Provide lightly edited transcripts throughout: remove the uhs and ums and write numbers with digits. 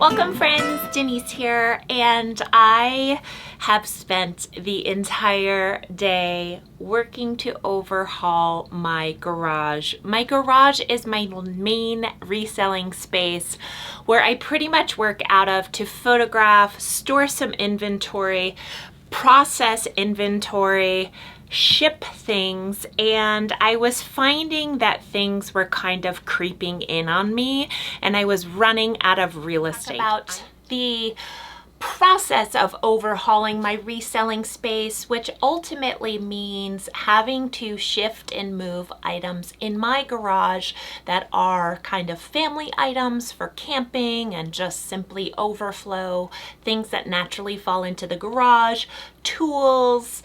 Welcome friends, Denise here, and I have spent the entire day working to overhaul my garage. My garage is my main reselling space where I pretty much work out of to photograph, store some inventory, process inventory, ship things, and I was finding that things were kind of creeping in on me and I was running out of real estate. About the process of overhauling my reselling space, which ultimately means having to shift and move items in my garage that are kind of family items for camping and just simply overflow, things that naturally fall into the garage, tools,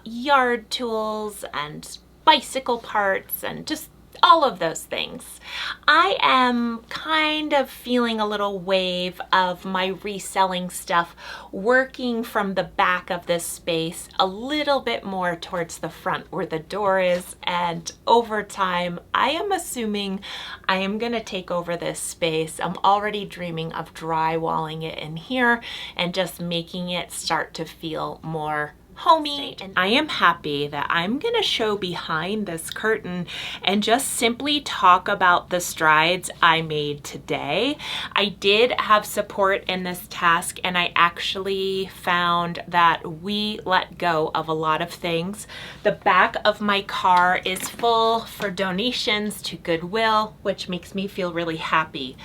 yard tools and bicycle parts and just all of those things. I am kind of feeling a little wave of my reselling stuff working from the back of this space a little bit more towards the front where the door is, and over time I am assuming I am going to take over this space. I'm already dreaming of drywalling it in here and just making it start to feel more homey. And I am happy that I'm gonna show behind this curtain and just simply talk about the strides I made today. I did have support in this task and I actually found that we let go of a lot of things. The back of my car is full for donations to Goodwill, which makes me feel really happy.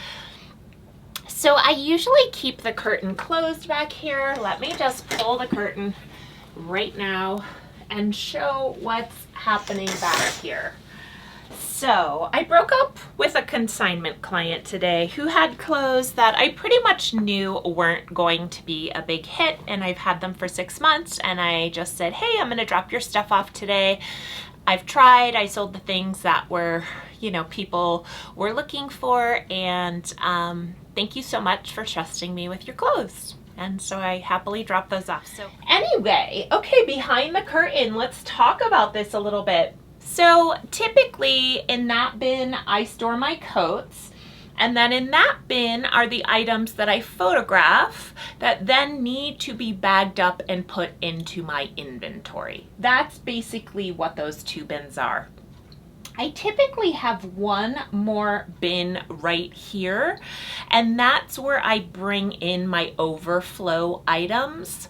So I usually keep the curtain closed back here. Let me just pull the curtain right now and show what's happening back here. So I broke up with a consignment client today who had clothes that I pretty much knew weren't going to be a big hit, and I've had them for 6 months, and I just said, hey, I'm gonna drop your stuff off today. I've tried, I sold the things that were, people were looking for, and thank you so much for trusting me with your clothes. And so I happily dropped those off. So anyway, okay, behind the curtain, let's talk about this a little bit. So typically in that bin, I store my coats. And then in that bin are the items that I photograph that then need to be bagged up and put into my inventory. That's basically what those two bins are. I typically have one more bin right here, and that's where I bring in my overflow items.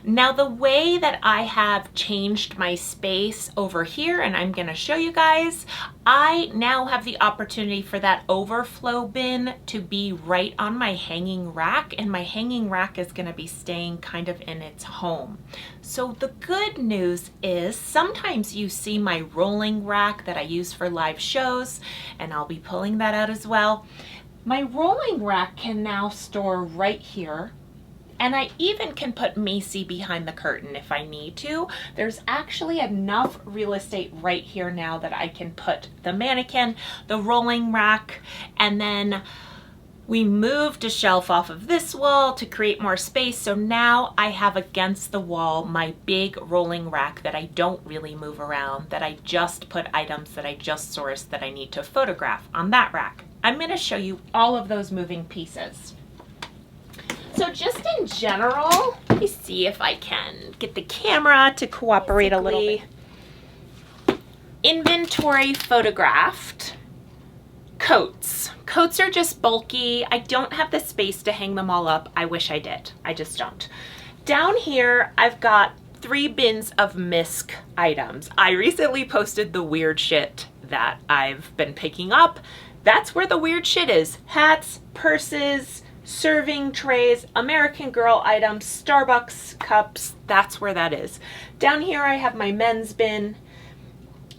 Now, the way that I have changed my space over here, and I'm gonna show you guys, I now have the opportunity for that overflow bin to be right on my hanging rack, and my hanging rack is gonna be staying kind of in its home. So the good news is sometimes you see my rolling rack that I use for live shows, and I'll be pulling that out as well. My rolling rack can now store right here. And I even can put Macy behind the curtain if I need to. There's actually enough real estate right here now that I can put the mannequin, the rolling rack, and then we moved a shelf off of this wall to create more space. So now I have against the wall my big rolling rack that I don't really move around, that I just put items that I just sourced that I need to photograph on that rack. I'm gonna show you all of those moving pieces. So just in general, let me see if I can get the camera to cooperate a little bit. Inventory photographed. Coats. Coats are just bulky. I don't have the space to hang them all up. I wish I did. I just don't. Down here, I've got 3 bins of misc items. I recently posted the weird shit that I've been picking up. That's where the weird shit is. Hats, purses, serving trays, American Girl items, Starbucks cups, that's where that is. Down here I have my men's bin,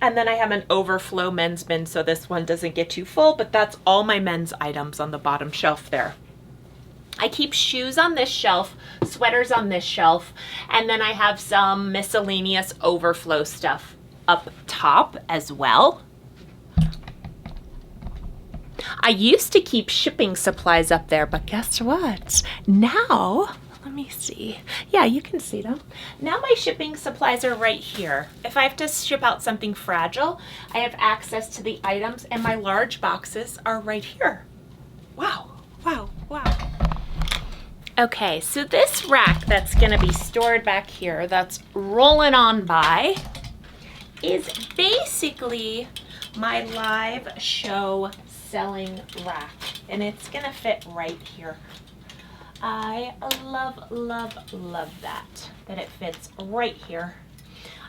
and then I have an overflow men's bin, so this one doesn't get too full, but that's all my men's items on the bottom shelf there. I keep shoes on this shelf, sweaters on this shelf, and then I have some miscellaneous overflow stuff up top as well. I used to keep shipping supplies up there, but guess what? Now, let me see. Yeah, you can see them. Now my shipping supplies are right here. If I have to ship out something fragile, I have access to the items, and my large boxes are right here. Wow, wow, wow. Okay, so this rack that's gonna be stored back here, that's rolling on by, is basically my live show selling rack, and it's gonna fit right here. I love, love, love that it fits right here.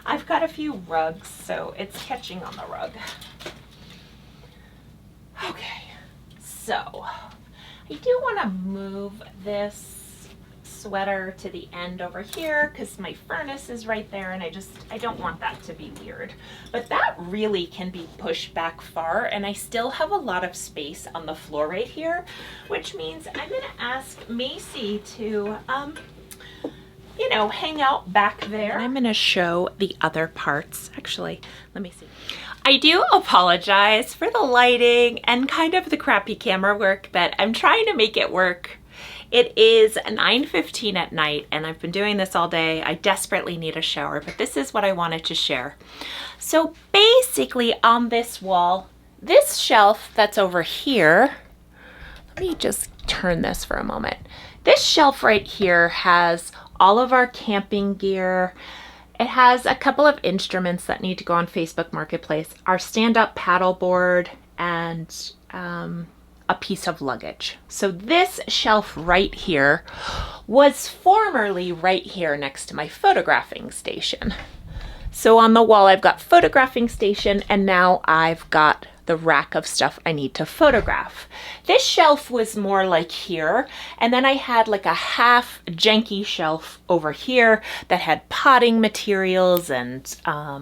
I've got a few rugs, so it's catching on the rug. Okay, so I do want to move this sweater to the end over here because my furnace is right there, and I don't want that to be weird. But that really can be pushed back far, and I still have a lot of space on the floor right here, which means I'm gonna ask Macy to you know, hang out back there. And I'm gonna show the other parts. Actually, let me see. I do apologize for the lighting and kind of the crappy camera work, but I'm trying to make it work. It is 9:15 at night, and I've been doing this all day. I desperately need a shower, but this is what I wanted to share. So basically on this wall, this shelf that's over here, let me just turn this for a moment. This shelf right here has all of our camping gear. It has a couple of instruments that need to go on Facebook Marketplace, our stand-up paddleboard, and a piece of luggage. So this shelf right here was formerly right here next to my photographing station. So on the wall I've got photographing station, and now I've got the rack of stuff I need to photograph. This shelf was more like here, and then I had like a half janky shelf over here that had potting materials and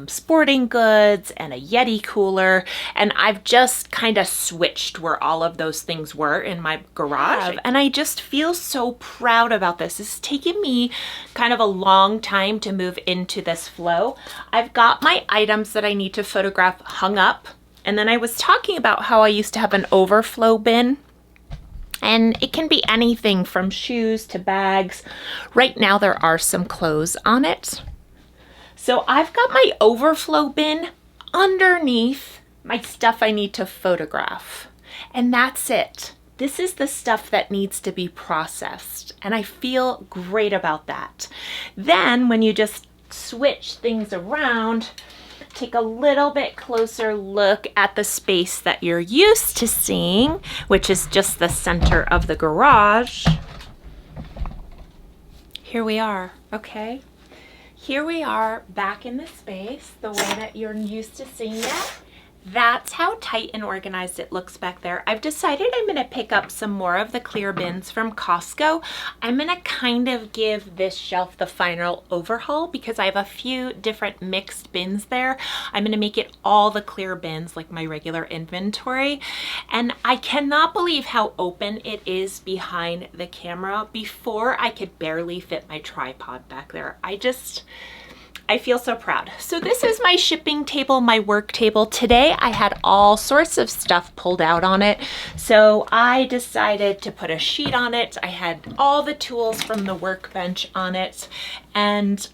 sporting goods and a Yeti cooler, and I've just kind of switched where all of those things were in my garage, and I just feel so proud about this. It's taken me kind of a long time to move into this flow. I've got my items that I need to photograph hung up. And then I was talking about how I used to have an overflow bin, and it can be anything from shoes to bags. Right now there are some clothes on it. So I've got my overflow bin underneath my stuff I need to photograph. And that's it. This is the stuff that needs to be processed, and I feel great about that. Then when you just switch things around, take a little bit closer look at the space that you're used to seeing, which is just the center of the garage. Here we are, okay? Here we are back in the space, the way that you're used to seeing it. That's how tight and organized it looks back there. I've decided I'm gonna pick up some more of the clear bins from Costco. I'm gonna kind of give this shelf the final overhaul because I have a few different mixed bins there. I'm gonna make it all the clear bins like my regular inventory. And I cannot believe how open it is behind the camera. Before, I could barely fit my tripod back there. I feel so proud. So this is my shipping table, my work table. Today I had all sorts of stuff pulled out on it. So I decided to put a sheet on it. I had all the tools from the workbench on it. And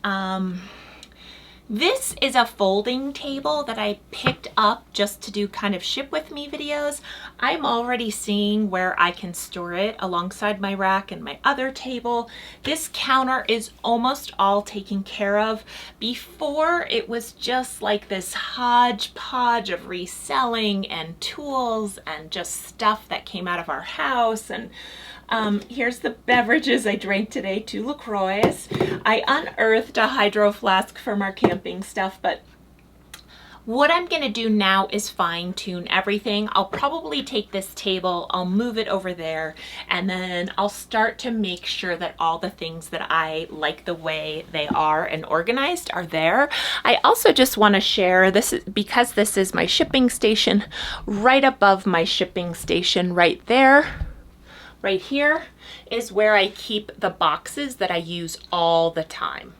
this is a folding table that I picked up just to do kind of ship with me videos. I'm already seeing where I can store it alongside my rack and my other table. This counter is almost all taken care of. Before, it was just like this hodgepodge of reselling and tools and just stuff that came out of our house. And here's the beverages I drank today, 2 LaCroix. I unearthed a hydro flask from our camping stuff, but what I'm gonna do now is fine tune everything. I'll probably take this table, I'll move it over there, and then I'll start to make sure that all the things that I like the way they are and organized are there. I also just wanna share, because this is my shipping station, right above my shipping station right there, right here is where I keep the boxes that I use all the time.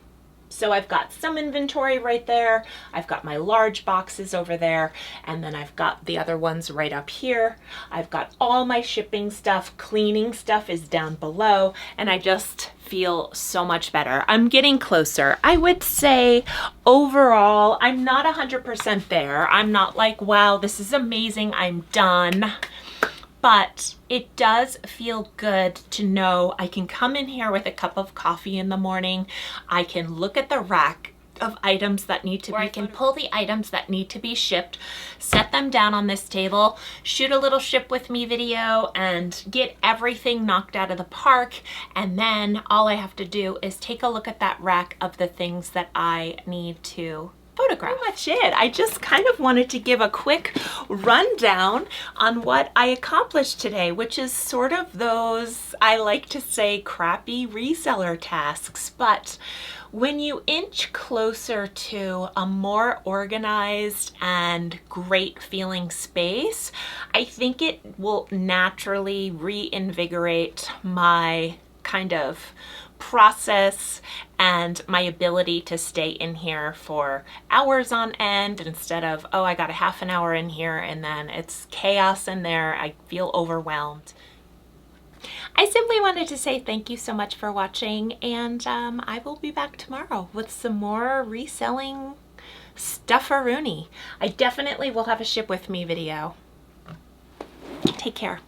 So I've got some inventory right there. I've got my large boxes over there, and then I've got the other ones right up here. I've got all my shipping stuff, cleaning stuff is down below, and I just feel so much better. I'm getting closer. I would say overall, I'm not 100% there. I'm not like, wow, this is amazing, I'm done. but it does feel good to know I can come in here with a cup of coffee in the morning. I can look at the rack of items that need to be, I can pull the items that need to be shipped, set them down on this table, shoot a little ship with me video, and get everything knocked out of the park. And then all I have to do is take a look at that rack of the things that I need to photograph. Pretty much it. I just kind of wanted to give a quick rundown on what I accomplished today, which is sort of those, I like to say, crappy reseller tasks. But when you inch closer to a more organized and great feeling space, I think it will naturally reinvigorate my kind of process and my ability to stay in here for hours on end instead of, oh, I got a half an hour in here and then it's chaos in there. I feel overwhelmed. I simply wanted to say thank you so much for watching, and I will be back tomorrow with some more reselling stufferoonie. I definitely will have a ship with me video. Take care.